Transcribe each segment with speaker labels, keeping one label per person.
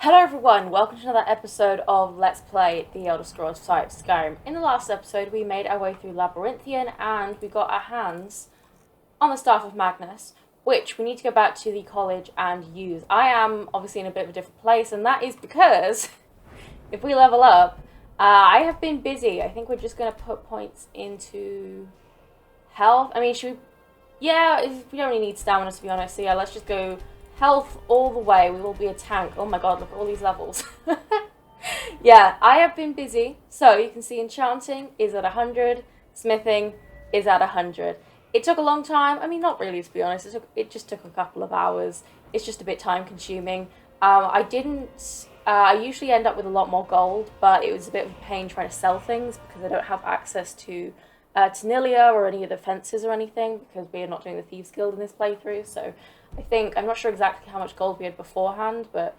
Speaker 1: Hello everyone, welcome to another episode of Let's Play The Elder Scrolls V Skyrim. In the last episode we made our way through Labyrinthian and we got our hands on the Staff of Magnus, which we need to go back to the college and use. I am obviously in a bit of a different place, and that is because if we level up, I have been busy. I think we're just going to put points into health. I mean, should we... Yeah, we don't really need stamina to be honest, so yeah, let's just go health all the way. We will be a tank. Oh my god, look at all these levels. Yeah, I have been busy. So you can see enchanting is at 100, smithing is at 100. It took a long time. I mean, not really to be honest. It just took a couple of hours. It's just a bit time consuming. I usually end up with a lot more gold, but it was a bit of a pain trying to sell things because I don't have access to Tanilia or any of the fences or anything because we are not doing the Thieves Guild in this playthrough. So I'm not sure exactly how much gold we had beforehand, but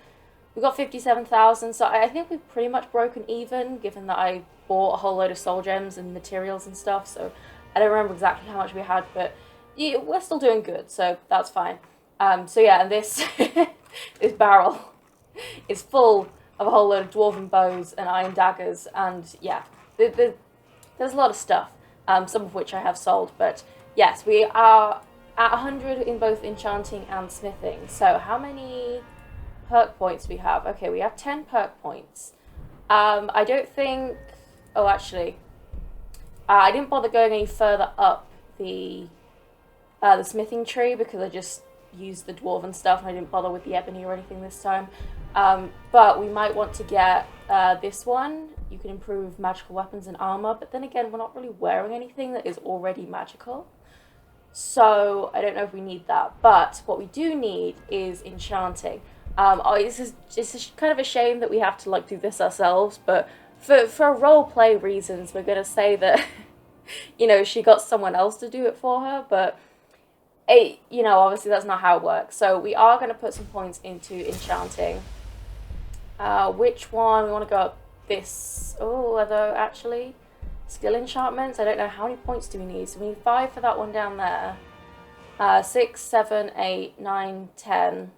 Speaker 1: we got 57,000. So I think we've pretty much broken even, given that I bought a whole load of soul gems and materials and stuff. So I don't remember exactly how much we had, but yeah, we're still doing good, so that's fine. So yeah, and this this barrel is full of a whole load of dwarven bows and iron daggers, and yeah, there's a lot of stuff. Some of which I have sold, but yes, we are at 100 in both enchanting and smithing. So how many perk points do we have? Okay, we have 10 perk points. I don't think... Oh, actually, I didn't bother going any further up the smithing tree because I just used the dwarven stuff and I didn't bother with the ebony or anything this time. But we might want to get this one. You can improve magical weapons and armor, but then again, we're not really wearing anything that is already magical. So I don't know if we need that. But what we do need is enchanting. It's kind of a shame that we have to do this ourselves, but for roleplay reasons, we're going to say that, she got someone else to do it for her, but obviously that's not how it works. So we are going to put some points into enchanting. Which one? We want to go up this. Oh, although actually, skill enchantments. I don't know how many points do we need. So we need 5 for that one down there. 6, 7, 8, 9, 10,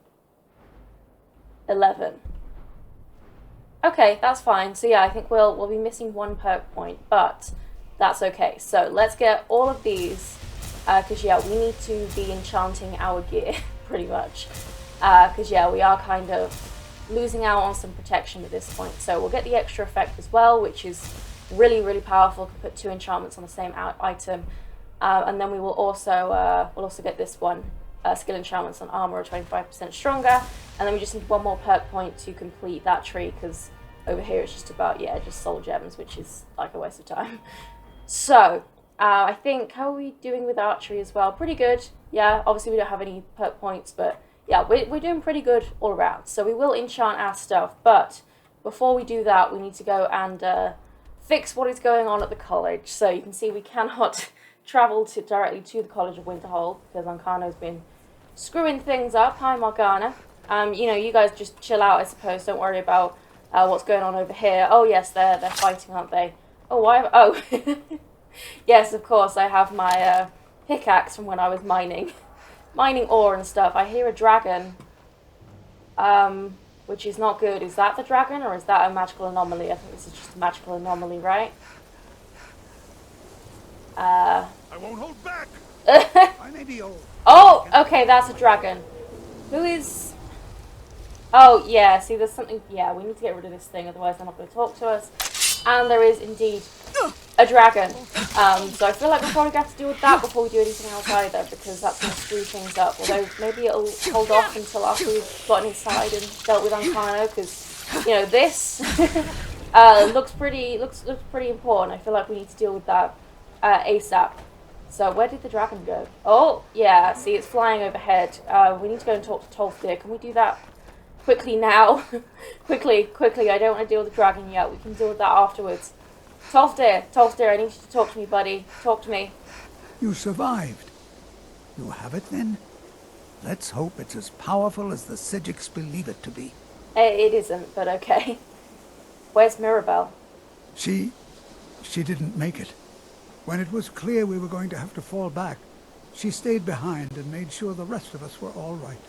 Speaker 1: 11. Okay, that's fine. So yeah, I think we'll be missing 1 perk point, but that's okay. So let's get all of these, because yeah, we need to be enchanting our gear pretty much. Because yeah, we are kind of losing out on some protection at this point. So we'll get the extra effect as well, which is really, really powerful. Can put 2 enchantments on the same item. And then we'll also get this one, skill enchantments on armor are 25% stronger. And then we just need 1 more perk point to complete that tree, because over here it's just about, just soul gems, which is like a waste of time. So, I think, how are we doing with archery as well? Pretty good. Yeah, obviously we don't have any perk points, but yeah, we're doing pretty good all around. So we will enchant our stuff, but before we do that, we need to go and fix what is going on at the college. So you can see we cannot travel directly to the College of Winterhold because Ancano's been screwing things up. Hi, Morgana. You guys just chill out, I suppose. Don't worry about what's going on over here. Oh yes, they're fighting, aren't they? Oh, why? Oh, yes, of course. I have my pickaxe from when I was mining ore and stuff. I hear a dragon, which is not good. Is that the dragon, or is that a magical anomaly? I think this is just a magical anomaly, right?
Speaker 2: I won't hold back. I may be old.
Speaker 1: Oh, okay, that's a dragon. Who is... Oh, yeah, see, there's something... Yeah, we need to get rid of this thing, otherwise they're not going to talk to us. And there is indeed a dragon. So I feel like we'll probably have to deal with that before we do anything else either, because that's going to screw things up. Although maybe it'll hold off until after we've gotten inside and dealt with Ancano, because, this looks pretty important. I feel like we need to deal with that ASAP. So where did the dragon go? Oh, yeah, see, it's flying overhead. We need to go and talk to Tolfdir. Can we do that quickly now? quickly, I don't want to deal with the dragon yet. We can deal with that afterwards. Tolfdir, I need you to talk to me, buddy. Talk to me.
Speaker 2: You survived. You have it then? Let's hope it's as powerful as the Sijiks believe it to be.
Speaker 1: It isn't, but okay. Where's Mirabelle?
Speaker 2: She didn't make it. When it was clear we were going to have to fall back, she stayed behind and made sure the rest of us were all right.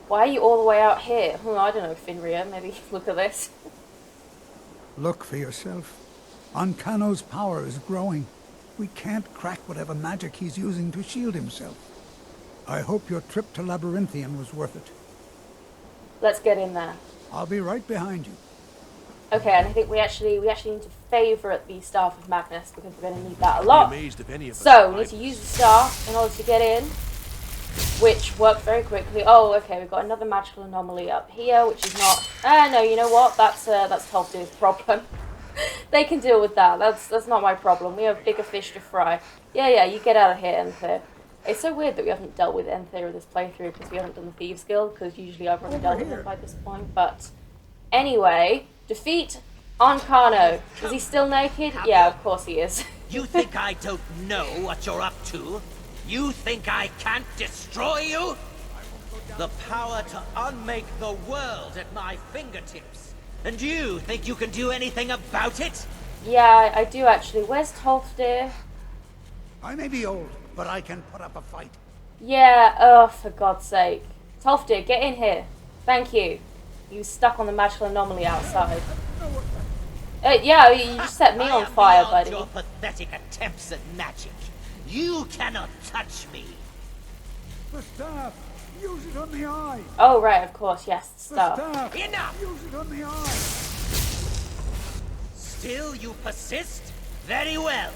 Speaker 1: Why are you all the way out here? I don't know, Finria. Maybe look at this.
Speaker 2: Look for yourself. Ancano's power is growing. We can't crack whatever magic he's using to shield himself. I hope your trip to Labyrinthian was worth it.
Speaker 1: Let's get in there.
Speaker 2: I'll be right behind you.
Speaker 1: Okay, and I think we actually need to favourite the Staff of Magnus because we're going to need that a lot. So, we need to use the staff in order to get in, which worked very quickly. Oh, okay, we've got another magical anomaly up here, which is not... no, you know what? That's Tolfdir's problem. They can deal with that. That's not my problem. We have bigger fish to fry. Yeah, you get out of here, Enthir. It's so weird that we haven't dealt with Enthir in this playthrough because we haven't done the Thieves Guild, because usually I've already dealt with him by this point. But anyway, defeat Ancano. Is he still naked? Yeah, of course he is.
Speaker 3: You think I don't know what you're up to? You think I can't destroy you? The power to unmake the world at my fingertips. And you think you can do anything about it?
Speaker 1: Yeah, I do actually. Where's Tolfdir?
Speaker 2: I may be old, but I can put up a fight.
Speaker 1: Yeah, oh, for God's sake. Tolfdir, get in here. Thank you. You stuck on the magical anomaly outside. Yeah, you just set me on fire, buddy.
Speaker 3: Your pathetic attempts at magic. You cannot touch me.
Speaker 2: The staff! Use it on the eye!
Speaker 1: Oh, right, of course, yes,
Speaker 2: The
Speaker 1: stuff.
Speaker 2: staff!
Speaker 3: Enough!
Speaker 2: Use it on the eye!
Speaker 3: Still you persist? Very well.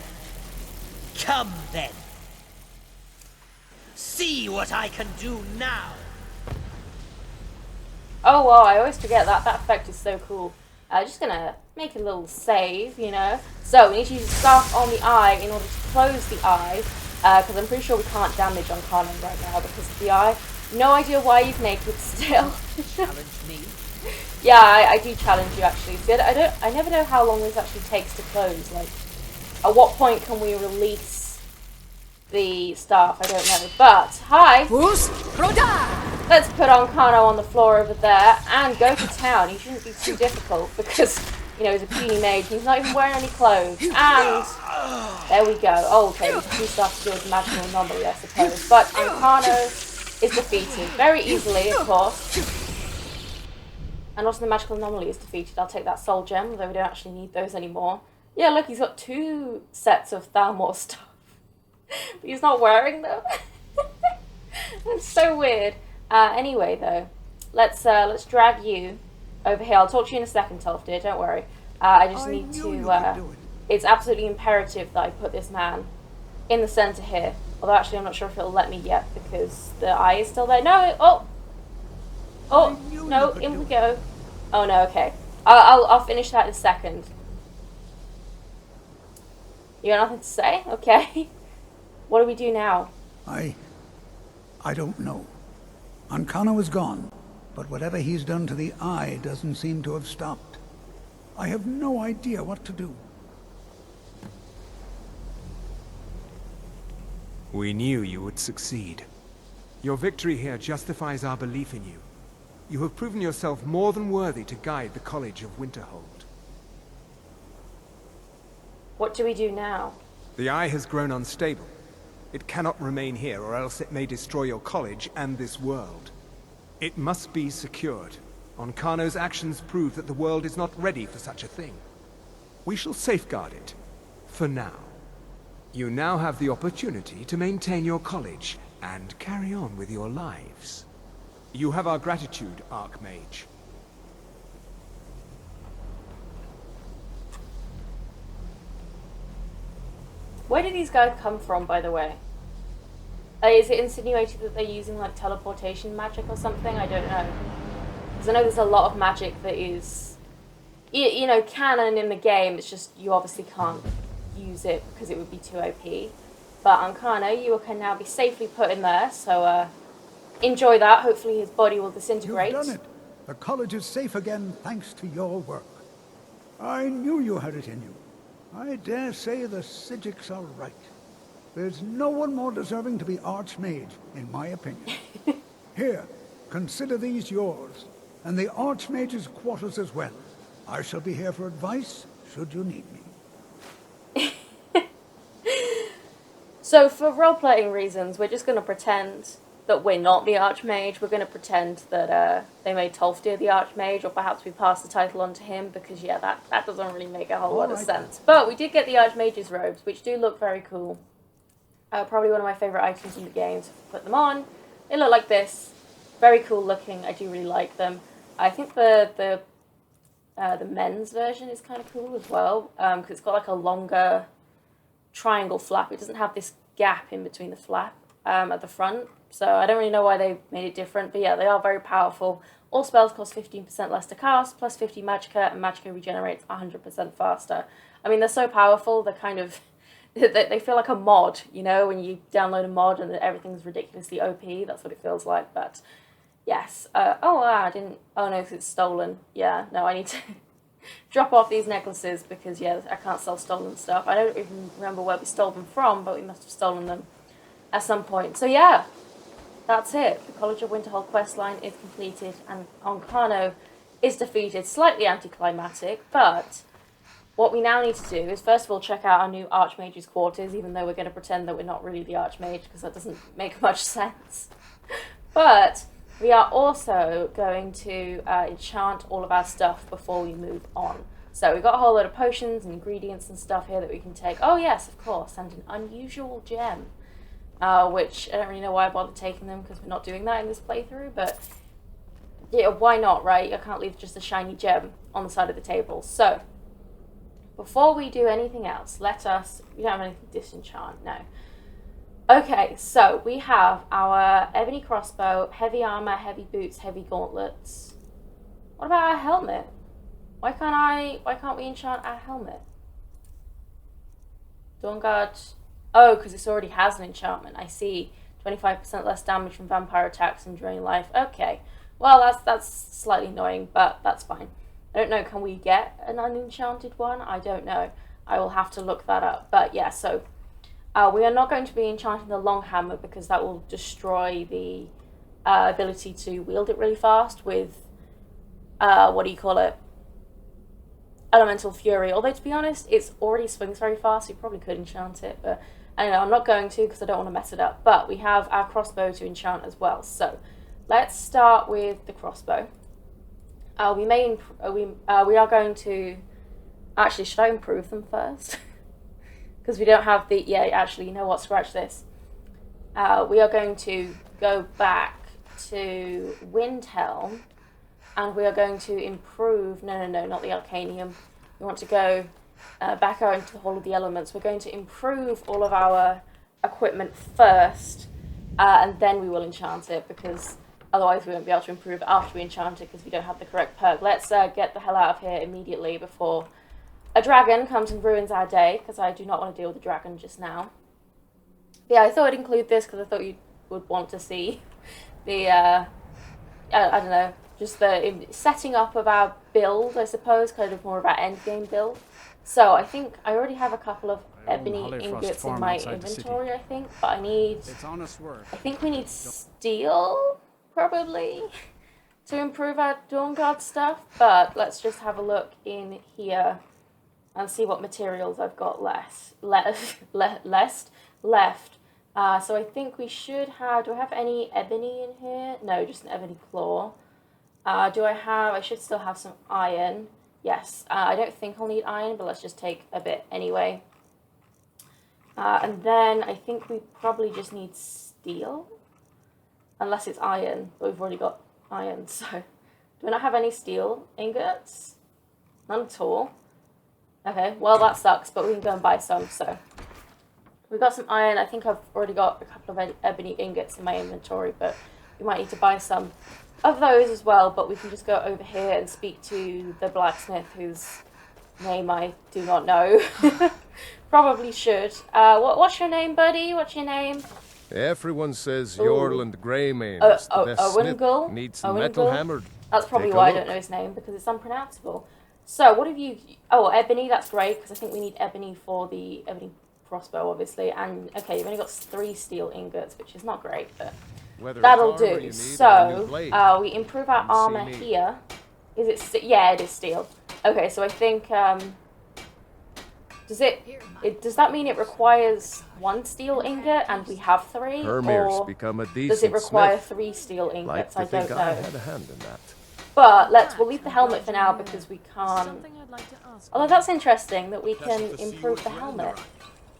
Speaker 3: Come then. See what I can do now.
Speaker 1: Oh, wow, I always forget that. That effect is so cool. Just gonna make a little save, you know. So, we need to use the staff on the eye in order to close the eye, because I'm pretty sure we can't damage Ancano right now because of the eye. No idea why he's naked still.
Speaker 3: Challenge me?
Speaker 1: Yeah, I do challenge you actually. See, I never know how long this actually takes to close. Like, at what point can we release the staff? I don't know. But, hi! Let's put Ancano on the floor over there and go to town. He shouldn't be too difficult because, you know, he's a puny mage. He's not even wearing any clothes. And there we go. Oh, okay, we can do stuff to do with the magical anomaly, I suppose. But Ancano is defeated very easily, of course. And also the magical anomaly is defeated. I'll take that soul gem, although we don't actually need those anymore. Yeah, look, he's got 2 sets of Thalmor stuff. But he's not wearing them. That's so weird. Anyway, though, let's drag you over here. I'll talk to you in a second, Tolfdir, don't worry. I just need to... It's absolutely imperative that I put this man in the centre here. Although, actually, I'm not sure if it'll let me yet, because the eye is still there. No! Oh, no, in we go. Oh, no, okay. I'll finish that in a second. You got nothing to say? Okay. What do we do now?
Speaker 2: I don't know. Ancano is gone, but whatever he's done to the eye doesn't seem to have stopped. I have no idea what to do.
Speaker 4: We knew you would succeed. Your victory here justifies our belief in you. You have proven yourself more than worthy to guide the College of Winterhold.
Speaker 1: What do we do now?
Speaker 4: The eye has grown unstable. It cannot remain here, or else it may destroy your college and this world. It must be secured. Ancano's actions prove that the world is not ready for such a thing. We shall safeguard it, for now. You now have the opportunity to maintain your college and carry on with your lives. You have our gratitude, Archmage.
Speaker 1: Where did these guys come from, by the way? Is it insinuated that they're using, like, teleportation magic or something? I don't know. Because I know there's a lot of magic that is, you know, canon in the game. It's just you obviously can't use it because it would be too OP. But Ancano, you can now be safely put in there, so enjoy that. Hopefully his body will disintegrate.
Speaker 2: You've done it. The college is safe again thanks to your work. I knew you had it in you. I dare say the Psijics are right. There's no one more deserving to be Archmage, in my opinion. Here, consider these yours, and the Archmage's quarters as well. I shall be here for advice, should you need me.
Speaker 1: So for role-playing reasons, we're just going to pretend that we're not the Archmage. We're going to pretend that they made Tolfdir the Archmage, or perhaps we pass the title on to him, because, yeah, that doesn't really make a whole lot of sense. But we did get the Archmage's robes, which do look very cool. Probably one of my favourite items in the game, so put them on. They look like this. Very cool looking. I do really like them. I think the men's version is kind of cool as well, because it's got like a longer triangle flap. It doesn't have this gap in between the flap at the front, so I don't really know why they made it different, but yeah, they are very powerful. All spells cost 15% less to cast, plus 50 magicka, and magicka regenerates 100% faster. I mean, they're so powerful, they're kind of, they feel like a mod, you know, when you download a mod and everything's ridiculously OP, that's what it feels like, but yes. I didn't, oh no, because it's stolen. Yeah, no, I need to drop off these necklaces, because, yeah, I can't sell stolen stuff. I don't even remember where we stole them from, but we must have stolen them at some point. So yeah, that's it. The College of Winterhold questline is completed, and Onkano is defeated. Slightly anticlimactic, but what we now need to do is, first of all, check out our new Archmage's quarters, even though we're going to pretend that we're not really the Archmage, because that doesn't make much sense. But we are also going to enchant all of our stuff before we move on. So we've got a whole load of potions and ingredients and stuff here that we can take. Oh yes, of course, and an unusual gem. Which I don't really know why I bothered taking them, because we're not doing that in this playthrough, but yeah, why not, right? I can't leave just a shiny gem on the side of the table. So, before we do anything else, we don't have anything to disenchant, no. Okay, so we have our ebony crossbow, heavy armor, heavy boots, heavy gauntlets. What about our helmet? Why can't we enchant our helmet? Dawnguard. Oh, because this already has an enchantment. I see. 25% less damage from vampire attacks and drain life. Okay. Well, that's slightly annoying, but that's fine. I don't know, can we get an unenchanted one? I don't know. I will have to look that up. But yeah, so we are not going to be enchanting the long hammer, because that will destroy the ability to wield it really fast with, what do you call it? Elemental Fury. Although, to be honest, it already swings very fast, so you probably could enchant it, but I don't know, I'm not going to, because I don't want to mess it up. But we have our crossbow to enchant as well. So let's start with the crossbow. We are going to, actually, should I improve them first? Because we don't have the, yeah, actually, you know what, scratch this. We are going to go back to Windhelm, and we are going to improve, no, not the Arcanium. We want to go back out into the Hall of the Elements. We're going to improve all of our equipment first, and then we will enchant it, because otherwise we won't be able to improve after we enchant it, because we don't have the correct perk. Let's get the hell out of here immediately before a dragon comes and ruins our day, because I do not want to deal with a dragon just now. But yeah, I thought I'd include this, because I thought you would want to see the, I don't know, just the setting up of our build, I suppose, kind of more of our endgame build. So I think I already have a couple of ebony ingots in my inventory, I think, but I need,
Speaker 2: It's honest work.
Speaker 1: I think we need steel, probably, to improve our Dawnguard stuff, but let's just have a look in here and see what materials I've got left. So I think we should have, do I have any ebony in here? No, just an ebony claw. I should still have some iron. Yes, I don't think I'll need iron, but let's just take a bit anyway. And then I think we probably just need steel. Unless it's iron, but we've already got iron, so. Do I not have any steel ingots? None at all. Okay, well that sucks, but we can go and buy some, so. We've got some iron. I think I've already got a couple of ebony ingots in my inventory, but we might need to buy some of those as well. But we can just go over here and speak to the blacksmith, whose name I do not know. Probably should. What's your name, buddy? What's your name?
Speaker 5: Everyone says Yorland Greymane is the best smith. Needs some metal hammered.
Speaker 1: That's probably why I don't know his name, because it's unpronounceable. So, what have you... Oh, ebony, that's great, because I think we need ebony for the ebony crossbow, obviously. And, okay, you've only got 3 steel ingots, which is not great, but that'll do. So, we improve our armor here. Is it... Yeah, it is steel. Okay, so I think... Does that mean it requires 1 steel ingot and we have 3?
Speaker 5: Hermir's
Speaker 1: or
Speaker 5: become a decent
Speaker 1: does it require
Speaker 5: smith.
Speaker 1: 3 steel ingots?
Speaker 5: Like to
Speaker 1: I don't
Speaker 5: think
Speaker 1: know.
Speaker 5: I had a hand in that.
Speaker 1: But we'll leave the helmet for now because we can't. Although that's interesting that we can improve the helmet.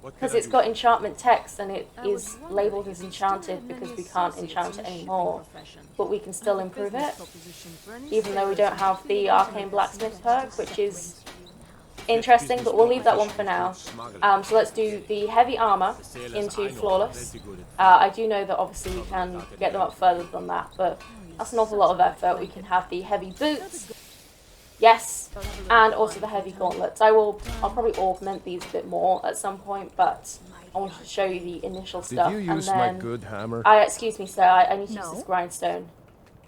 Speaker 1: Because it's got enchantment text and it is labelled as enchanted because we can't enchant it anymore. But we can still improve it. Even though we don't have the arcane blacksmith perk, which is interesting, but we'll leave that one for now. So let's do the heavy armor into flawless. I do know that obviously we can get them up further than that, but that's an awful lot of effort. We can have the heavy boots. Yes, and also the heavy gauntlets. I'll probably augment these a bit more at some point, but I wanted to show you the initial stuff.
Speaker 5: Did you use my good hammer?
Speaker 1: Excuse me, sir. I need to use this grindstone.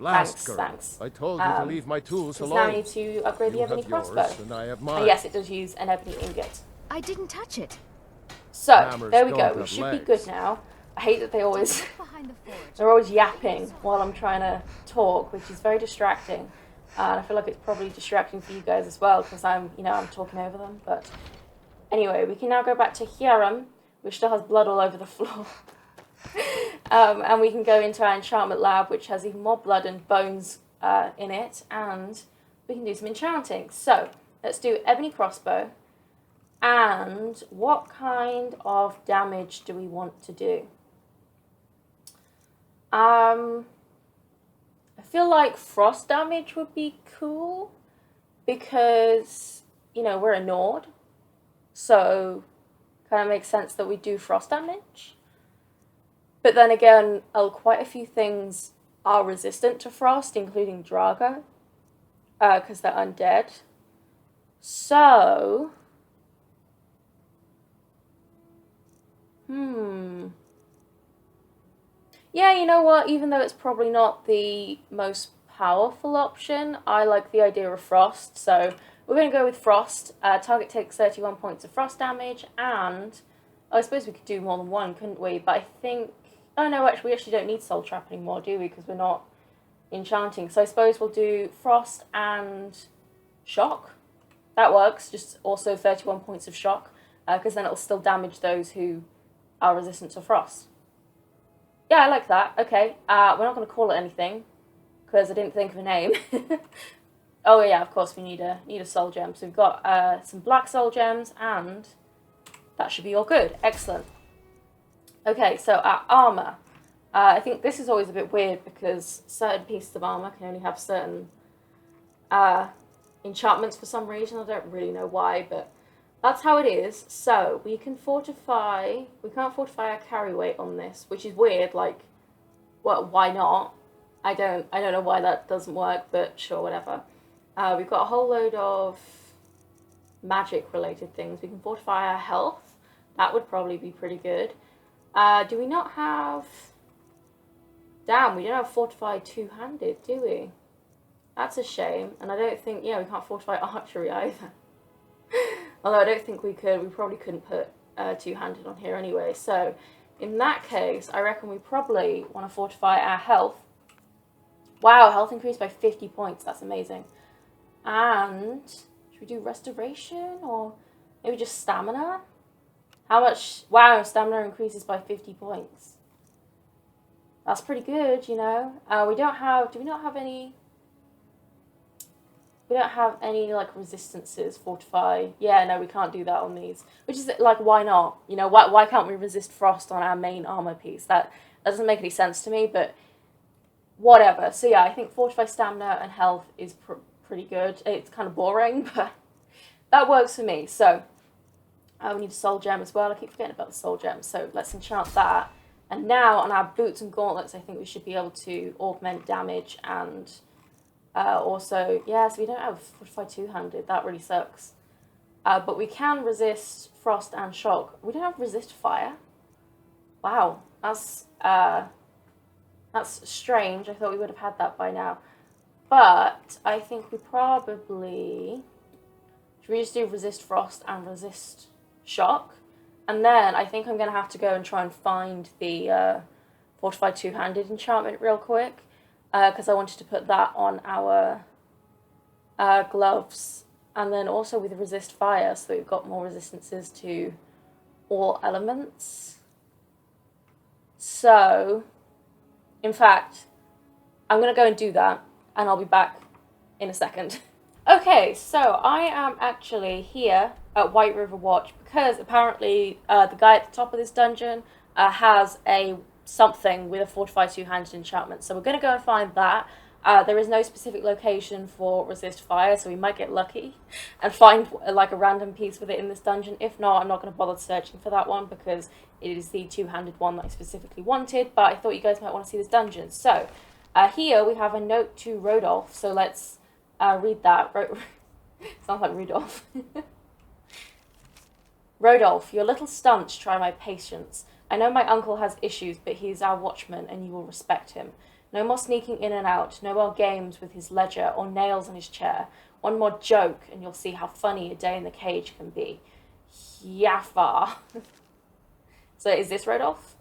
Speaker 1: Thanks.
Speaker 5: I told you to leave my tools alone.
Speaker 1: Now I need to upgrade the ebony crossbow.
Speaker 5: And I have mine.
Speaker 1: Yes, it does use an ebony ingot.
Speaker 6: I didn't touch it.
Speaker 1: So there we go. We should be good now. I hate that they're always yapping while I'm trying to talk, which is very distracting. And I feel like it's probably distracting for you guys as well because I'm talking over them. But anyway, we can now go back to Hiram, which still has blood all over the floor. And we can go into our enchantment lab, which has even more blood and bones in it, and we can do some enchanting. So let's do ebony crossbow. And what kind of damage do we want to do? I feel like frost damage would be cool because, we're a Nord. So kind of makes sense that we do frost damage. But then again, quite a few things are resistant to frost, including Drago, because they're undead. So, yeah, you know what? Even though it's probably not the most powerful option, I like the idea of frost. So we're going to go with frost. Target takes 31 points of frost damage, and I suppose we could do more than one, couldn't we? But I think... Oh no, actually, we actually don't need Soul Trap anymore, do we? Because we're not enchanting. So I suppose we'll do frost and shock. That works. Just also 31 points of shock, because then it'll still damage those who are resistant to frost. Yeah, I like that. Okay, we're not going to call it anything because I didn't think of a name. Oh yeah, of course we need a soul gem. So we've got some black soul gems, and that should be all good. Excellent. Okay, so our armor. I think this is always a bit weird because certain pieces of armor can only have certain enchantments for some reason. I don't really know why, but that's how it is. So we can fortify. We can't fortify our carry weight on this, which is weird. Like, well, why not? I don't know why that doesn't work, but sure, whatever. We've got a whole load of magic-related things. We can fortify our health. That would probably be pretty good. Do we not have... Damn, we don't have fortify two-handed, do we? That's a shame. And I don't think... Yeah, we can't fortify archery either. Although I don't think we could. We probably couldn't put two-handed on here anyway. So, in that case, I reckon we probably want to fortify our health. Wow, health increased by 50 points. That's amazing. And should we do restoration or maybe just stamina? How much? Wow, stamina increases by 50 points. That's pretty good, you know. We don't have. Do we not have any? We don't have any like resistances. Fortify. Yeah, no, we can't do that on these. Which is like, why not? You know, why can't we resist frost on our main armor piece? That doesn't make any sense to me. But whatever. So yeah, I think fortify stamina and health is pretty good. It's kind of boring, but that works for me. So we need a soul gem as well. I keep forgetting about the soul gem. So let's enchant that. And now on our boots and gauntlets, I think we should be able to augment damage and also, yeah, so we don't have fortify two-handed. That really sucks. But we can resist frost and shock. We don't have resist fire. Wow, that's strange. I thought we would have had that by now. But I think we probably... Should we just do resist frost and resist shock? And then I think I'm going to have to go and try and find the fortify two-handed enchantment real quick. Because I wanted to put that on our gloves and then also with resist fire, so we've got more resistances to all elements. So, in fact, I'm going to go and do that, and I'll be back in a second. Okay, so I am actually here at White River Watch because apparently the guy at the top of this dungeon has a something with a fortified two-handed enchantment. So we're going to go and find that. There is no specific location for resist fire, so we might get lucky and find like a random piece with it in this dungeon. If not, I'm not going to bother searching for that one because it is the two-handed one that I specifically wanted, but I thought you guys might want to see this dungeon. So here we have a note to Rodolph, so let's read that. Sounds like Rudolph. Rodolph, your little stunts try my patience. I know my uncle has issues, but he is our watchman and you will respect him. No more sneaking in and out, no more games with his ledger or nails on his chair. One more joke and you'll see how funny a day in the cage can be. Yaffa. So is this Rodolph?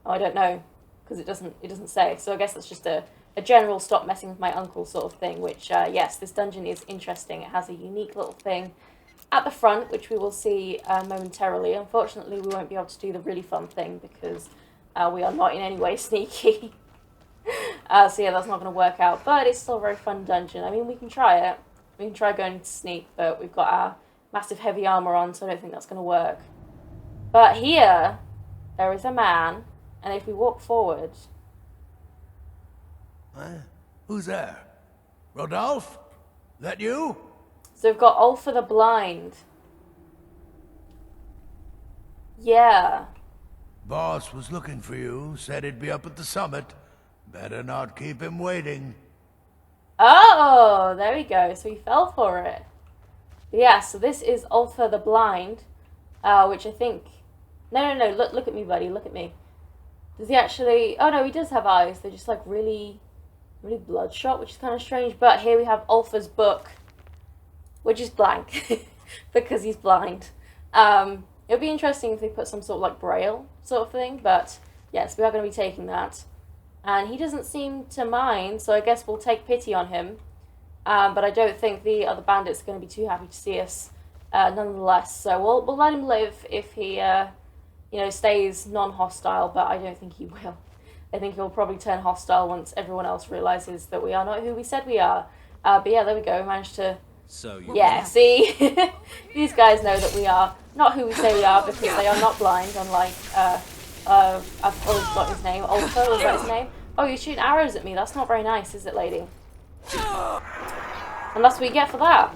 Speaker 1: Oh, I don't know, because it doesn't say. So I guess that's just a general stop messing with my uncle sort of thing, which, yes, this dungeon is interesting. It has a unique little thing at the front, which we will see momentarily. Unfortunately, we won't be able to do the really fun thing because we are not in any way sneaky. So yeah, that's not going to work out, but it's still a very fun dungeon. I mean, we can try it. We can try going to sneak, but we've got our massive heavy armor on, so I don't think that's going to work. But here, there is a man, and if we walk forward...
Speaker 6: Who's there? Rodolph? That you?
Speaker 1: So we've got Ulfa the Blind. Yeah.
Speaker 6: Boss was looking for you, said he'd be up at the summit. Better not keep him waiting.
Speaker 1: Oh, there we go. So he fell for it. Yeah, so this is Ulfa the Blind, which I think... No, look at me, buddy, look at me. Does he actually... Oh, no, he does have eyes. They're just, like, really bloodshot, which is kind of strange. But here we have Ulfa's book, which is blank, because he's blind. It would be interesting if they put some sort of, like, braille sort of thing, but yes, we are going to be taking that. And he doesn't seem to mind, so I guess we'll take pity on him. But I don't think the other bandits are going to be too happy to see us, nonetheless. So we'll let him live if he, stays non-hostile, but I don't think he will. I think he'll probably turn hostile once everyone else realizes that we are not who we said we are. But yeah, there we go. We managed to...
Speaker 3: So you...
Speaker 1: Yeah, see? These guys know that we are not who we say we are because they are not blind, unlike... I've always got his name. Ulfa, was that his name? Oh, you're shooting arrows at me. That's not very nice, is it, lady? And that's what you get for that.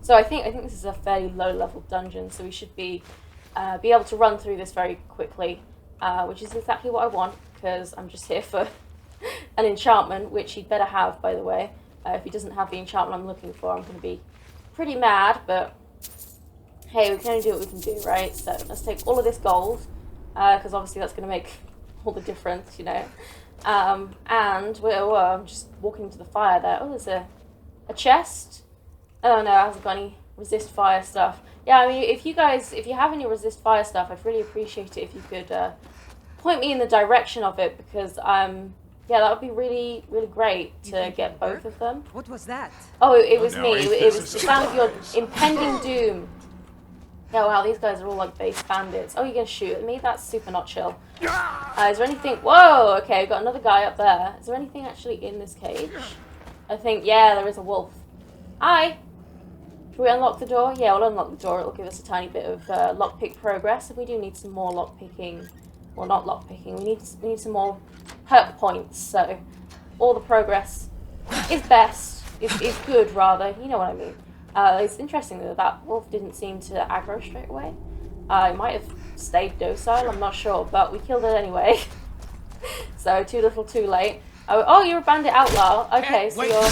Speaker 1: So I think this is a fairly low-level dungeon, so we should be able to run through this very quickly, which is exactly what I want, because I'm just here for an enchantment, which he'd better have, by the way. If he doesn't have the enchantment I'm looking for, I'm going to be pretty mad, but hey, we can only do what we can do, right? So let's take all of this gold, because obviously that's going to make all the difference, you know. And I'm just walking into the fire there. Oh, there's a chest. Oh no, it hasn't got any resist fire stuff. Yeah, I mean, if you have any resist fire stuff, I'd really appreciate it if you could point me in the direction of it, because yeah, that would be really, really great to get both of them.
Speaker 7: What was that?
Speaker 1: Oh, it was me. It was the sound of your impending doom. Yeah, wow, these guys are all like base bandits. Oh, you're gonna shoot at me? That's super not chill. Is there anything... Whoa, okay, we've got another guy up there. Is there anything actually in this cage? I think, yeah, there is a wolf. Hi! Should we unlock the door? Yeah, we'll unlock the door. It'll give us a tiny bit of lockpick progress. If we do need some more lockpicking... Well, not lockpicking. We need some more perk points. So, all the progress is best. Is good, rather. You know what I mean. It's interesting though that wolf didn't seem to aggro straight away. It might have stayed docile, I'm not sure, but we killed it anyway. So too little too late. Oh, you're a bandit outlaw. Okay, so you're a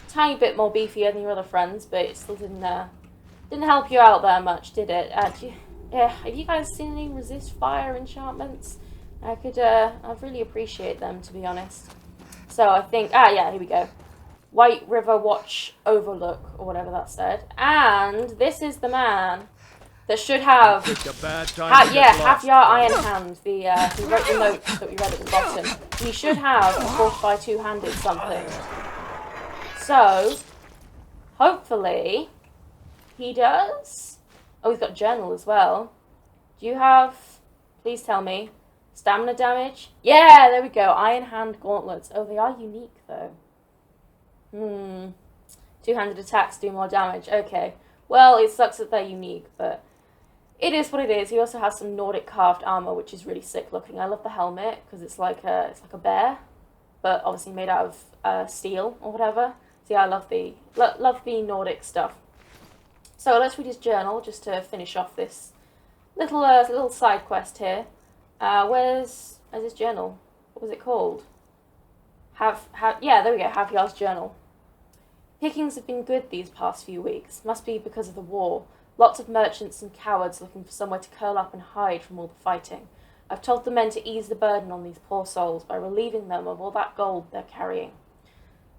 Speaker 1: tiny bit more beefier than your other friends, but it still didn't help you out that much, did it? Have you guys seen any resist fire enchantments? I'd really appreciate them, to be honest. So I think, yeah, here we go. White River Watch Overlook, or whatever that said. And this is the man that should have... have your iron hand. He wrote the notes that we read at the bottom. He should have a fortified two-handed something. So, Hopefully, he does. Oh, he's got journal as well. Do you have, please tell me, stamina damage? Yeah, there we go. Iron Hand Gauntlets. Oh, they are unique, though. Two-handed attacks do more damage. Okay. Well, it sucks that they're unique, but it is what it is. He also has some Nordic carved armor, which is really sick looking. I love the helmet because it's like a bear, but obviously made out of steel or whatever. So yeah, I love the Nordic stuff. So let's read his journal just to finish off this little side quest here. Where's his journal? What was it called? Yeah, there we go. Javiar's journal. Pickings have been good these past few weeks. Must be because of the war. Lots of merchants and cowards looking for somewhere to curl up and hide from all the fighting. I've told the men to ease the burden on these poor souls by relieving them of all that gold they're carrying.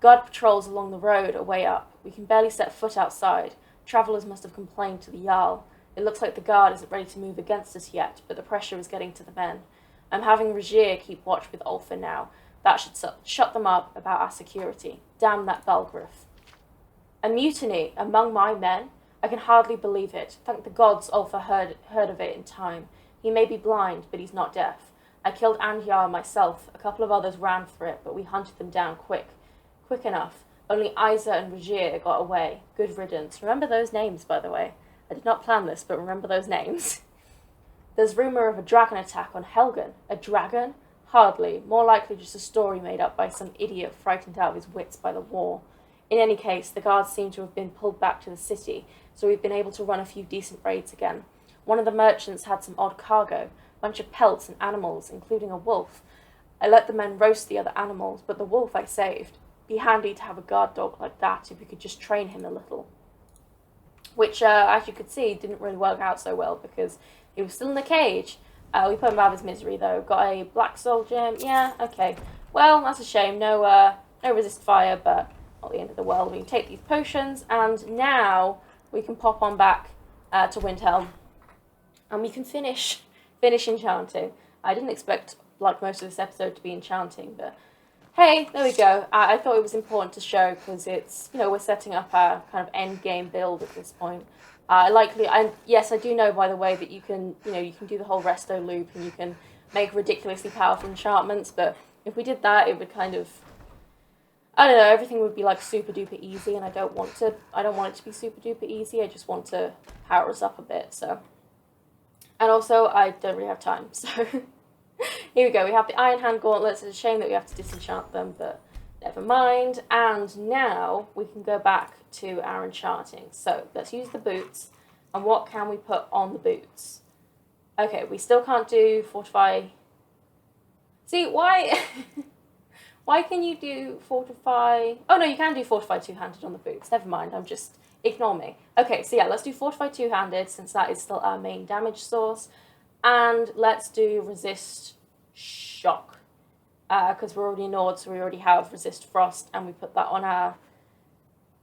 Speaker 1: Guard patrols along the road are way up. We can barely set foot outside. Travellers must have complained to the Jarl. It looks like the guard isn't ready to move against us yet, but the pressure is getting to the men. I'm having Regier keep watch with Ulfa now. That should shut them up about our security. Damn that Balgruuf. A mutiny among my men? I can hardly believe it. Thank the gods Ulfa heard of it in time. He may be blind, but he's not deaf. I killed Andjar myself. A couple of others ran for it, but we hunted them down quick. Quick enough. Only Isa and Regier got away. Good riddance. Remember those names, by the way. I did not plan this, but remember those names. There's rumour of a dragon attack on Helgen. A dragon? Hardly. More likely just a story made up by some idiot frightened out of his wits by the war. In any case, the guards seem to have been pulled back to the city, so we've been able to run a few decent raids again. One of the merchants had some odd cargo, a bunch of pelts and animals, including a wolf. I let the men roast the other animals, but the wolf I saved. Be handy to have a guard dog like that if we could just train him a little. Which, as you could see, didn't really work out so well because he was still in the cage. We put him out of his misery, though. Got a black soul gem. Yeah, okay. Well, that's a shame. No resist fire, but not the end of the world. We can take these potions, and now we can pop on back to Windhelm, and we can finish enchanting. I didn't expect like most of this episode to be enchanting, but hey, there we go. I thought it was important to show because it's, we're setting up our kind of end game build at this point. Yes, I do know, by the way, that you can do the whole resto loop and you can make ridiculously powerful enchantments, but if we did that, it would kind of, I don't know, everything would be like super duper easy, and I don't want it to be super duper easy. I just want to power us up a bit, so. And also, I don't really have time, so. Here we go, we have the Iron Hand Gauntlets. It's a shame that we have to disenchant them, but never mind. And now we can go back to our enchanting. So let's use the boots. And what can we put on the boots? Okay, we still can't do Fortify. See, why? Why can you do Fortify? Oh no, you can do Fortify two-handed on the boots. Never mind, ignore me. Okay, so yeah, let's do Fortify two-handed since that is still our main damage source. And let's do Resist Shock. Because we're already Nord, so we already have Resist Frost, and we put that on our...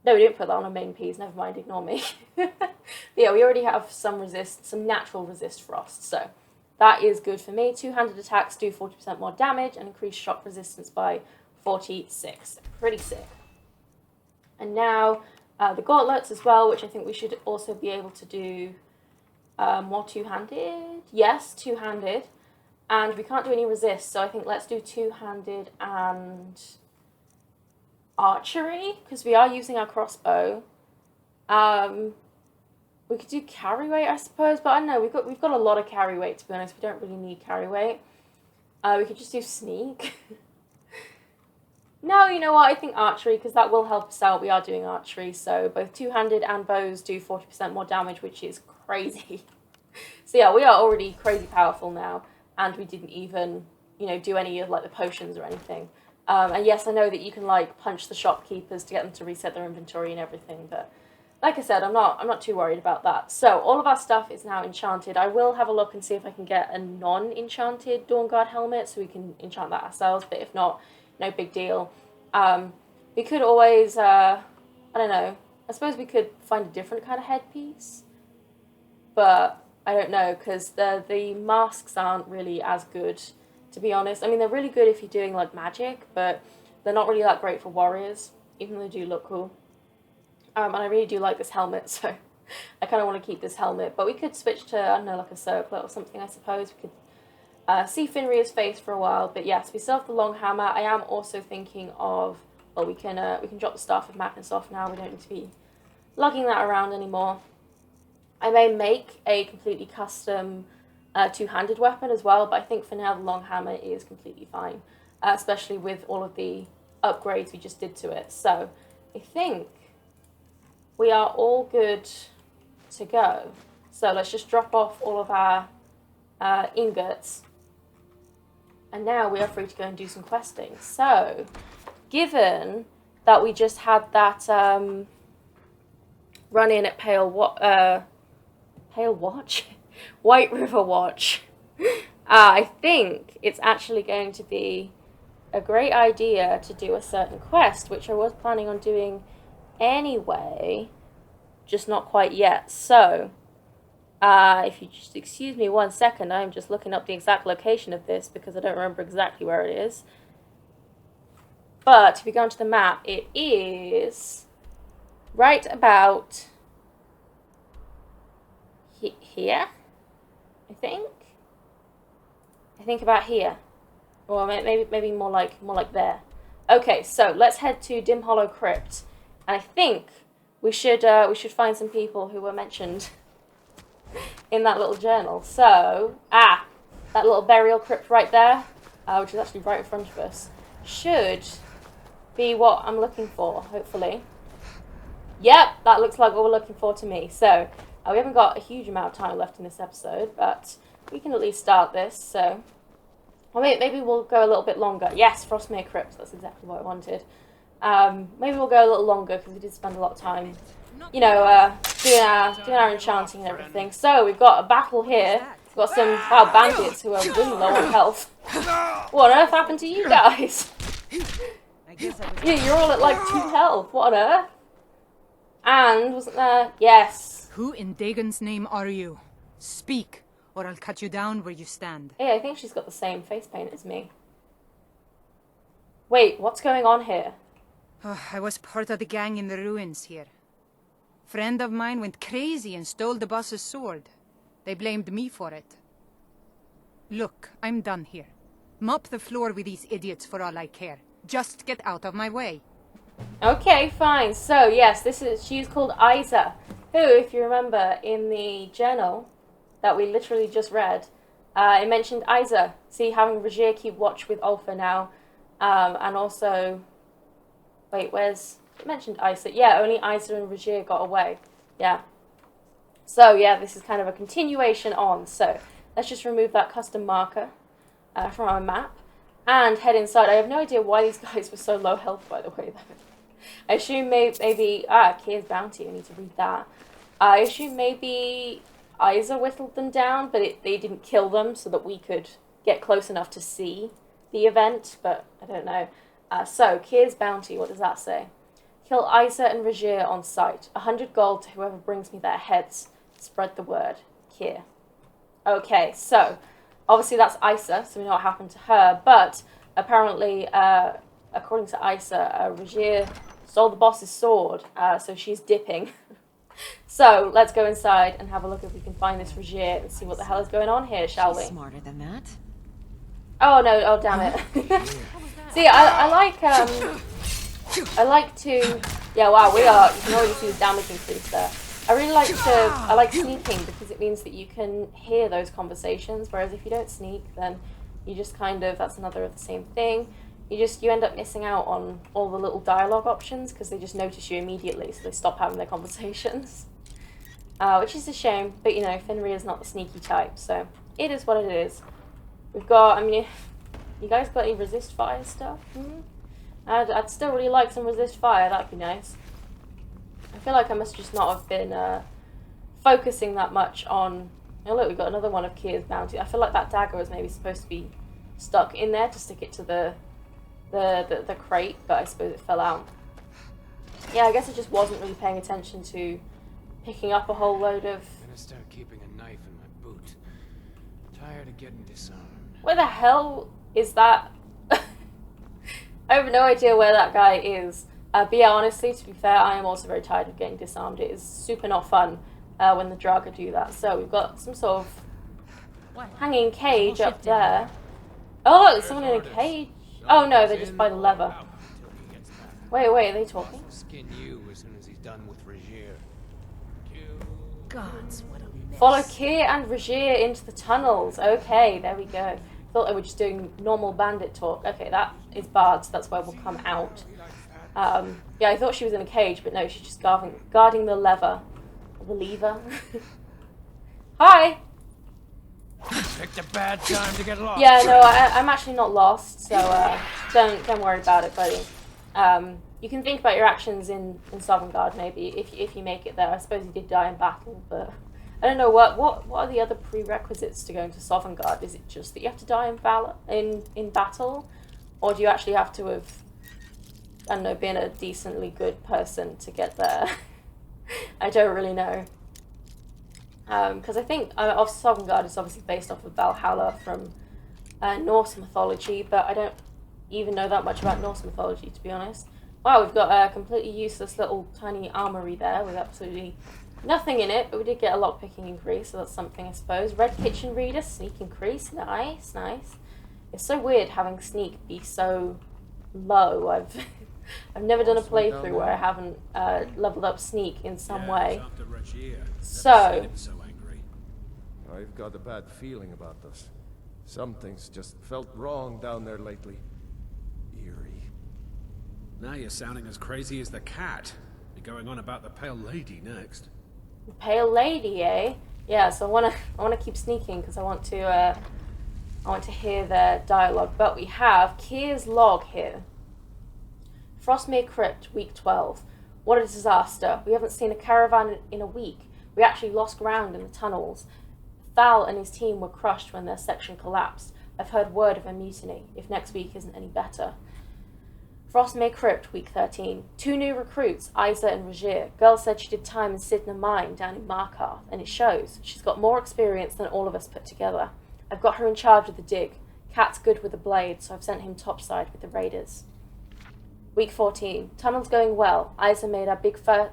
Speaker 1: No, we didn't put that on our main piece, never mind, ignore me. But yeah, we already have some natural Resist Frost, so that is good for me. Two-handed attacks do 40% more damage and increase shock resistance by 46. Pretty sick. And now, the gauntlets as well, which I think we should also be able to do... more two-handed? Yes, two-handed. And we can't do any resist, so I think let's do two-handed and archery, because we are using our crossbow. We could do carry weight, I suppose, but I don't know, we've got a lot of carry weight, to be honest. We don't really need carry weight. We could just do sneak. No, you know what, I think archery, because that will help us out. We are doing archery, so both two-handed and bows do 40% more damage, which is crazy. So yeah, we are already crazy powerful now, and we didn't even, do any of like the potions or anything. And yes, I know that you can like punch the shopkeepers to get them to reset their inventory and everything, but like I said, I'm not too worried about that. So all of our stuff is now enchanted. I will have a look and see if I can get a non-enchanted Dawnguard helmet so we can enchant that ourselves, but if not, no big deal. We could always, I don't know, I suppose we could find a different kind of headpiece, but I don't know, because the masks aren't really as good, to be honest. I mean, they're really good if you're doing, like, magic, but they're not really that great for warriors, even though they do look cool. And I really do like this helmet, so I kind of want to keep this helmet. But we could switch to, I don't know, like a circlet or something, I suppose. We could see Fenrir's face for a while. But yes, we still have the long hammer. I am also thinking of, well, we can drop the Staff of Magnus off now. We don't need to be lugging that around anymore. I may make a completely custom two-handed weapon as well, but I think for now the long hammer is completely fine, especially with all of the upgrades we just did to it. So I think we are all good to go. So let's just drop off all of our ingots, and now we are free to go and do some questing. So given that we just had that run in at Pale Watch? White River Watch. I think it's actually going to be a great idea to do a certain quest, which I was planning on doing anyway, just not quite yet. So, if you just excuse me 1 second, I'm just looking up the exact location of this because I don't remember exactly where it is. But if you go onto the map, it is right about here, I think. I think about here, or maybe more like there. Okay, so let's head to Dim Hollow Crypt, and I think we should find some people who were mentioned in that little journal. So that little burial crypt right there, which is actually right in front of us, should be what I'm looking for. Hopefully, yep, that looks like what we're looking for to me. So. We haven't got a huge amount of time left in this episode, but we can at least start this, so... Well, maybe we'll go a little bit longer. Yes, Frostmere Crypt, that's exactly what I wanted. Maybe we'll go a little longer, because we did spend a lot of time, you know, doing our enchanting and everything. So, we've got a battle here. We've got some wild bandits who are really low on health. What on earth happened to you guys? Yeah, you're all at like 2 health. What on earth? And, wasn't there... Yes.
Speaker 7: Who in Dagon's name are you? Speak, or I'll cut you down where you stand.
Speaker 1: Yeah, I think she's got the same face paint as me. Wait, what's going on here?
Speaker 7: Oh, I was part of the gang in the ruins here. Friend of mine went crazy and stole the boss's sword. They blamed me for it. Look, I'm done here. Mop the floor with these idiots for all I care. Just get out of my way.
Speaker 1: Okay, fine. So, yes, she's called Isa, who, if you remember, in the journal that we literally just read, it mentioned Isa. See, having Regier keep watch with Ulfa now, and also... Wait, where's... It mentioned Isa. Yeah, only Isa and Regier got away. Yeah. So, yeah, this is kind of a continuation on. So, let's just remove that custom marker from our map and head inside. I have no idea why these guys were so low health, by the way, though. I assume maybe Kier's Bounty, I need to read that. I assume maybe Isa whittled them down, but they didn't kill them so that we could get close enough to see the event, but I don't know. So, Kier's Bounty, what does that say? Kill Isa and Regier on sight. 100 gold to whoever brings me their heads. Spread the word. Kier. Okay, so, obviously that's Isa, so we know what happened to her, but apparently, according to Isa, Regier stole the boss's sword, so she's dipping. So, let's go inside and have a look if we can find this Regier and see what the hell is going on here, shall we?
Speaker 8: Smarter than that.
Speaker 1: Oh no, oh damn it. See, I like to, yeah, wow, you can already see the damage increase there. I like sneaking because it means that you can hear those conversations, whereas if you don't sneak, then you just kind of, that's another of the same thing. You end up missing out on all the little dialogue options because they just notice you immediately, so they stop having their conversations. Which is a shame, but you know, Fenrir is not the sneaky type, so it is what it is. We've got, I mean, you guys got any resist fire stuff? I'd still really like some resist fire, that'd be nice. I feel like I must just not have been focusing that much on... Oh look, we've got another one of Kier's Bounty. I feel like that dagger was maybe supposed to be stuck in there to stick it to the crate, but I suppose it fell out. Yeah, I guess I just wasn't really paying attention to picking up a whole load of...
Speaker 9: I'm gonna start keeping a knife in my boot. Tired of getting disarmed.
Speaker 1: Where the hell is that? I have no idea where that guy is. But yeah, honestly, to be fair, I am also very tired of getting disarmed. It is super not fun when the Draga do that. So we've got some sort of hanging cage up there. Oh, look, there's someone in a cage. Oh no, they're just by the lever. Wait, are they talking?
Speaker 9: Skin you as soon as he's done with Regier.
Speaker 8: Gods, what a mess.
Speaker 1: Follow Kier and Regier into the tunnels. Okay, there we go. Thought they were just doing normal bandit talk. Okay, that is Bard, so that's where we'll come out. Yeah, I thought she was in a cage, but no, she's just guarding the lever. The lever. Hi!
Speaker 9: Picked a bad time to get lost.
Speaker 1: Yeah, no, I'm actually not lost, so don't worry about it, buddy. You can think about your actions in Sovngarde, maybe, if you make it there. I suppose you did die in battle, but I don't know, what are the other prerequisites to going to Sovngarde? Is it just that you have to die in battle? Or do you actually have to have, I don't know, been a decently good person to get there? I don't really know. Because I think Sovngarde is obviously based off of Valhalla from Norse mythology, but I don't even know that much about Norse mythology, to be honest. Wow, we've got a completely useless little tiny armory there with absolutely nothing in it, but we did get a lockpicking increase, so that's something, I suppose. Red kitchen reader, sneak increase, nice. It's so weird having sneak be so low. I've never done a playthrough where I haven't leveled up sneak in some way. So
Speaker 5: I've got a bad feeling about this. Something's just felt wrong down there lately. Eerie.
Speaker 10: Now you're sounding as crazy as the cat. You're going on about the Pale Lady next.
Speaker 1: the Pale Lady, eh? Yeah. So I wanna keep sneaking because I want to hear their dialogue. But we have Kier's log here. Frostmere Crypt, week 12. What a disaster. We haven't seen a caravan in a week. We actually lost ground in the tunnels. Thal and his team were crushed when their section collapsed. I've heard word of a mutiny, if next week isn't any better. Frostmere Crypt, week 13. 2 new recruits, Isa and Regier. Girl said she did time in Sidna Mine down in Markarth, and it shows. She's got more experience than all of us put together. I've got her in charge of the dig. Cat's good with a blade, so I've sent him topside with the raiders. Week 14. Tunnel's going well. Isa made our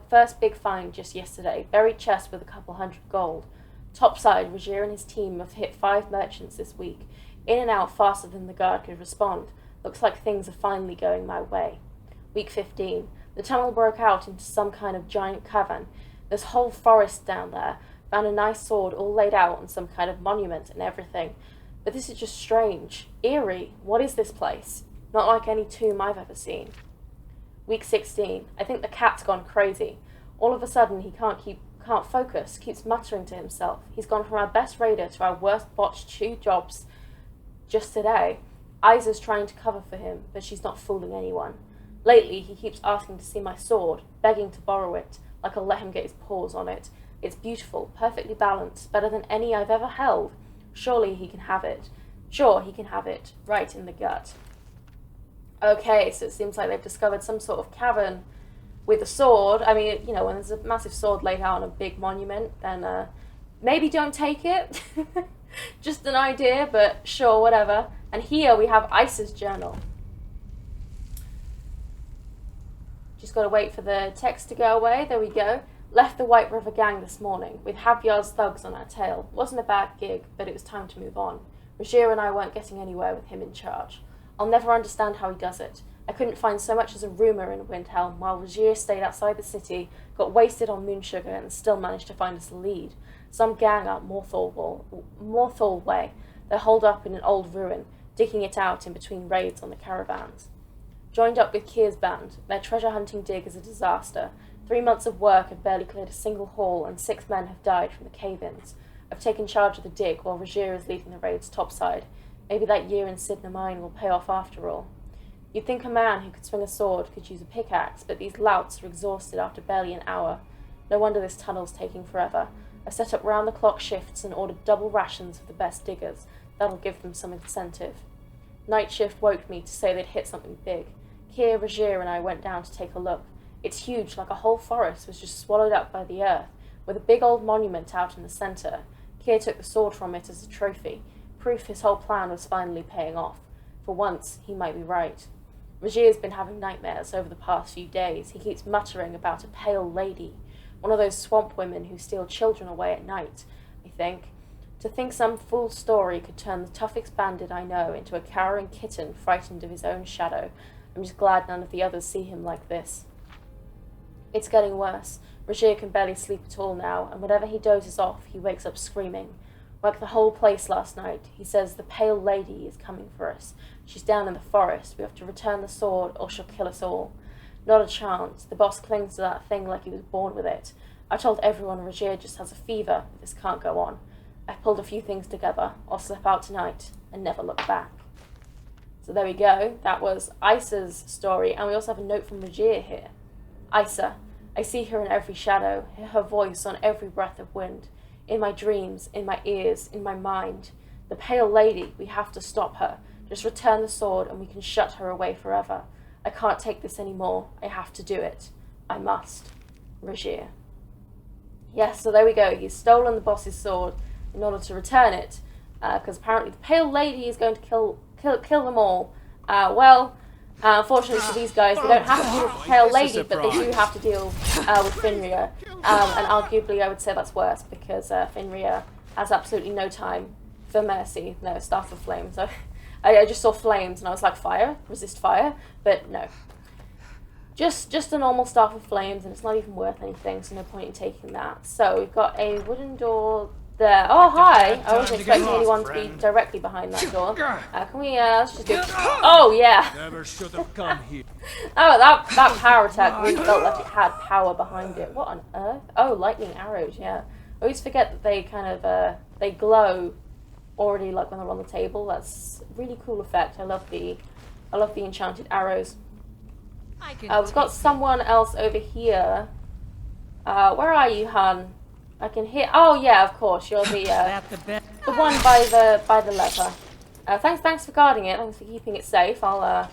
Speaker 1: first big find just yesterday. Buried chest with a couple hundred gold. Topside, Regier and his team have hit 5 merchants this week. In and out faster than the guard could respond. Looks like things are finally going my way. Week 15. The tunnel broke out into some kind of giant cavern. There's whole forest down there. Found a nice sword all laid out on some kind of monument and everything. But this is just strange. Eerie. What is this place? Not like any tomb I've ever seen. Week 16. I think the cat's gone crazy. All of a sudden he can't focus, keeps muttering to himself. He's gone from our best raider to our worst botched 2 jobs just today. Isa's trying to cover for him, but she's not fooling anyone. Lately, he keeps asking to see my sword, begging to borrow it, like I'll let him get his paws on it. It's beautiful, perfectly balanced, better than any I've ever held. Surely he can have it. Sure, he can have it, right in the gut. Okay, so it seems like they've discovered some sort of cavern with a sword. I mean, you know, when there's a massive sword laid out on a big monument, then maybe don't take it. Just an idea, but sure, whatever. And here we have Isa's journal. Just got to wait for the text to go away. There we go. Left the White River gang this morning, with Havyar's thugs on our tail. Wasn't a bad gig, but it was time to move on. Regier and I weren't getting anywhere with him in charge. I'll never understand how he does it. I couldn't find so much as a rumour in Windhelm, while Regier stayed outside the city, got wasted on moon sugar, and still managed to find us a lead. Some gang up Morthal Way. They're holed up in an old ruin, digging it out in between raids on the caravans. Joined up with Kier's band. Their treasure hunting dig is a disaster. 3 months of work have barely cleared a single haul, and 6 men have died from the cave-ins. I've taken charge of the dig, while Regier is leading the raids topside. Maybe that year in Sidna Mine will pay off after all. You'd think a man who could swing a sword could use a pickaxe, but these louts are exhausted after barely an hour. No wonder this tunnel's taking forever. I've set up round-the-clock shifts and ordered double rations for the best diggers. That'll give them some incentive. Night shift woke me to say they'd hit something big. Kier, Regier and I went down to take a look. It's huge, like a whole forest was just swallowed up by the earth, with a big old monument out in the centre. Kier took the sword from it as a trophy, proof his whole plan was finally paying off. For once, he might be right. Rogier's been having nightmares over the past few days. He keeps muttering about a pale lady, one of those swamp women who steal children away at night, I think. To think some fool story could turn the toughest bandit I know into a cowering kitten frightened of his own shadow. I'm just glad none of the others see him like this. It's getting worse. Rogier can barely sleep at all now, and whenever he dozes off, he wakes up screaming. Like the whole place last night, he says the pale lady is coming for us. She's down in the forest. We have to return the sword, or she'll kill us all. Not a chance. The boss clings to that thing like he was born with it. I told everyone Rogier just has a fever. This can't go on. I pulled a few things together. I'll slip out tonight and never look back. So there we go. That was Isa's story, and we also have a note from Rogier here. Isa, I see her in every shadow, hear her voice on every breath of wind. In my dreams, in my ears, in my mind. The pale lady, we have to stop her. Just return the sword and we can shut her away forever. I can't take this anymore. I have to do it. I must. Rogier. Yes, so there we go. He's stolen the boss's sword in order to return it, because apparently the pale lady is going to kill them all. Unfortunately for these guys, they don't have to deal with the pale lady, but they do have to deal with Finria. And arguably, I would say that's worse, because Finria has absolutely no time for mercy. No, Staff of Flames. So I just saw flames, and I was like, fire? Resist fire? But no. Just a normal Staff of Flames, and it's not even worth anything, so no point in taking that. So we've got a wooden door there. Oh, hi! I wasn't expecting anyone to be directly behind that door. Can we, let's just do... Oh, yeah!
Speaker 5: Never should have come here.
Speaker 1: Oh, that power attack really felt like it had power behind it. What on earth? Oh, lightning arrows, yeah. I always forget that they kind of, they glow already, like, when they're on the table. That's a really cool effect. I love the enchanted arrows. We've got someone else over here. Where are you, hun? I can hear. Oh yeah, of course. You're the one by the lever. Thanks for guarding it. Thanks for keeping it safe. I'll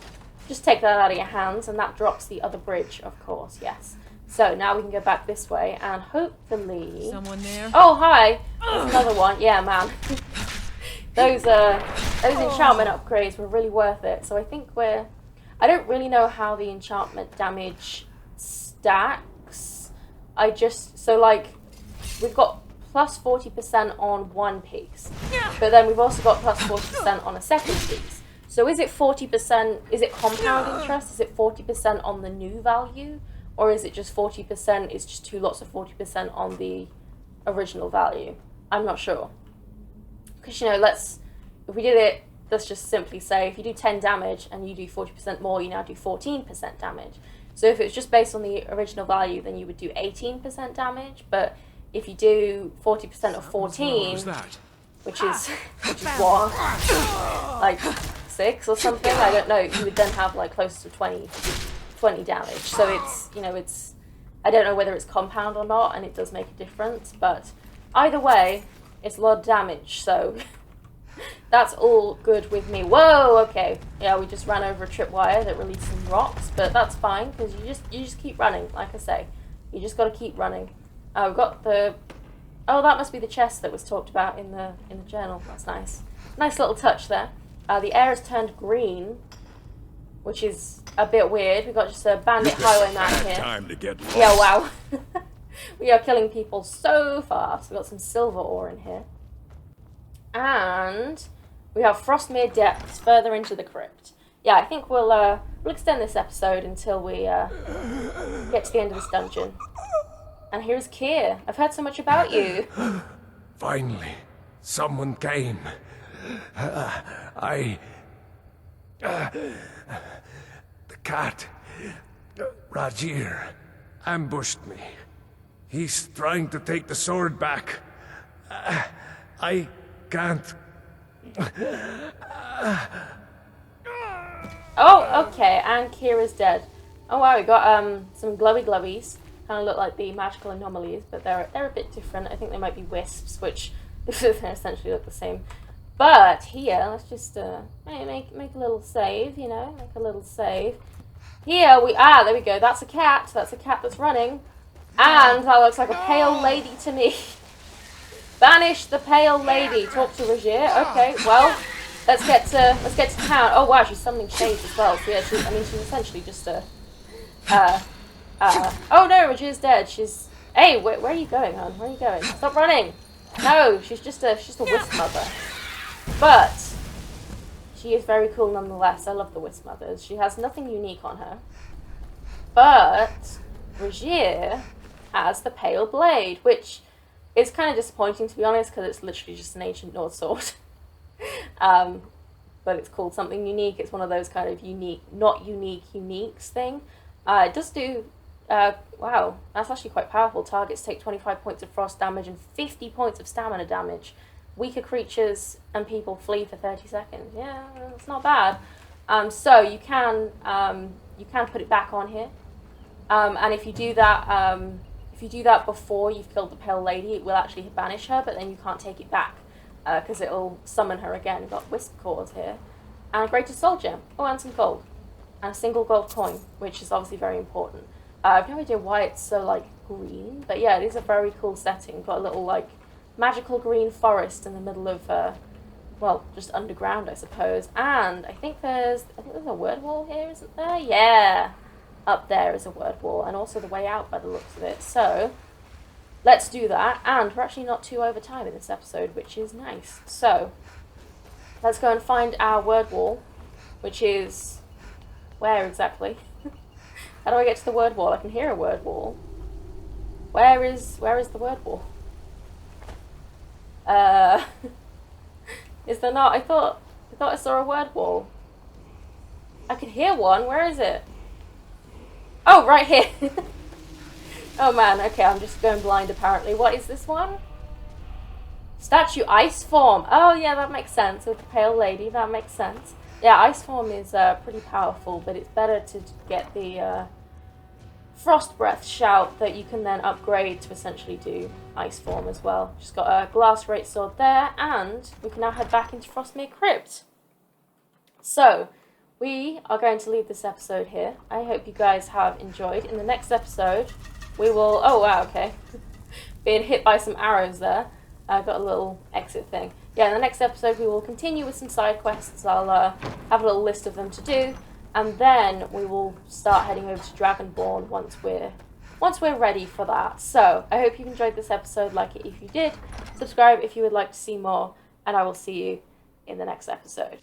Speaker 1: just take that out of your hands, and that drops the other bridge, of course. Yes. So now we can go back this way, and hopefully.
Speaker 8: Someone there?
Speaker 1: Oh hi. There's another one. Yeah, man. those enchantment upgrades were really worth it. So I think I don't really know how the enchantment damage stacks. We've got plus 40% on one piece, but then we've also got plus 40% on a second piece. So is it 40%, is it compound interest? Is it 40% on the new value? Or is it just 40%, it's just two lots of 40% on the original value? I'm not sure. Because, if we did it, let's just simply say, if you do 10 damage and you do 40% more, you now do 14% damage. So if it's just based on the original value, then you would do 18% damage, but if you do 40% of 14, which is what, like 6 or something, I don't know, you would then have like close to 20 damage. So it's, I don't know whether it's compound or not, and it does make a difference, but either way, it's a lot of damage, so that's all good with me. Whoa, okay. Yeah, we just ran over a tripwire that released some rocks, but that's fine, because you just keep running, like I say. You just gotta keep running. We've got the... Oh, that must be the chest that was talked about in the journal. That's nice. Nice little touch there. The air has turned green, which is a bit weird. We've got just a bandit highwayman here.
Speaker 6: Time to get lost.
Speaker 1: Yeah, wow. We are killing people so fast. We've got some silver ore in here. And we have Frostmere Depths further into the crypt. Yeah, I think we'll extend this episode until we get to the end of this dungeon. And here's Keir. I've heard so much about you.
Speaker 5: Finally, someone came. The cat, Rogier, ambushed me. He's trying to take the sword back. I can't.
Speaker 1: Oh, okay, and Kira's dead. Oh wow, we got some glowy glowies. Kind of look like the magical anomalies, but they're a bit different. I think they might be wisps, which they essentially look the same. But here, let's just make a little save, make a little save. Here there we go. That's a cat. That's a cat that's running, and that looks like a pale lady to me. Banish the pale lady. Talk to Rogier. Okay, well, let's get to town. Oh wow, she's summoning shades as well. So yeah, she's essentially just a oh no, Regia's dead. She's hey, where are you going, hon? Where are you going? Stop running. No, she's just a Wisp Mother. But she is very cool nonetheless. I love the Wisp Mothers. She has nothing unique on her. But Regia has the Pale Blade, which is kind of disappointing to be honest, because it's literally just an ancient Nord sword. But it's called something unique. It's one of those kind of unique, not unique, uniques thing. It does do, wow, that's actually quite powerful. Targets take 25 points of frost damage and 50 points of stamina damage. Weaker creatures and people flee for 30 seconds. Yeah, it's not bad. So you can put it back on here. And if you do that before you've killed the Pale Lady, it will actually banish her, but then you can't take it back because it'll summon her again. We've got Wisp Cores here, and a Greater Soul Gem. Oh, and some gold, and a single gold coin, which is obviously very important. I have no idea why it's so like green, but yeah, it is a very cool setting. Got a little like magical green forest in the middle of well, just underground, I suppose. And I think there's a word wall here, isn't there? Yeah. Up there is a word wall, and also the way out by the looks of it. So let's do that, and we're actually not too over time in this episode, which is nice. So let's go and find our word wall, which is where exactly? How do I get to the word wall? I can hear a word wall. Where is the word wall? Is there not? I thought I saw a word wall. I could hear one. Where is it? Oh, right here. Oh man, okay, I'm just going blind apparently. What is this one? Statue Ice Form. Oh yeah, that makes sense. With the Pale Lady, that makes sense. Yeah, Ice Form is pretty powerful, but it's better to get the Frost Breath shout that you can then upgrade to essentially do Ice Form as well. Just got a Glass Greatsword there, and we can now head back into Frostmere Crypt. So, we are going to leave this episode here. I hope you guys have enjoyed. In the next episode, we will... Oh, wow, okay. Being hit by some arrows there. I got a little exit thing. Yeah, in the next episode, we will continue with some side quests. I'll have a little list of them to do. And then we will start heading over to Dragonborn once we're ready for that. So, I hope you've enjoyed this episode. Like it if you did. Subscribe if you would like to see more. And I will see you in the next episode.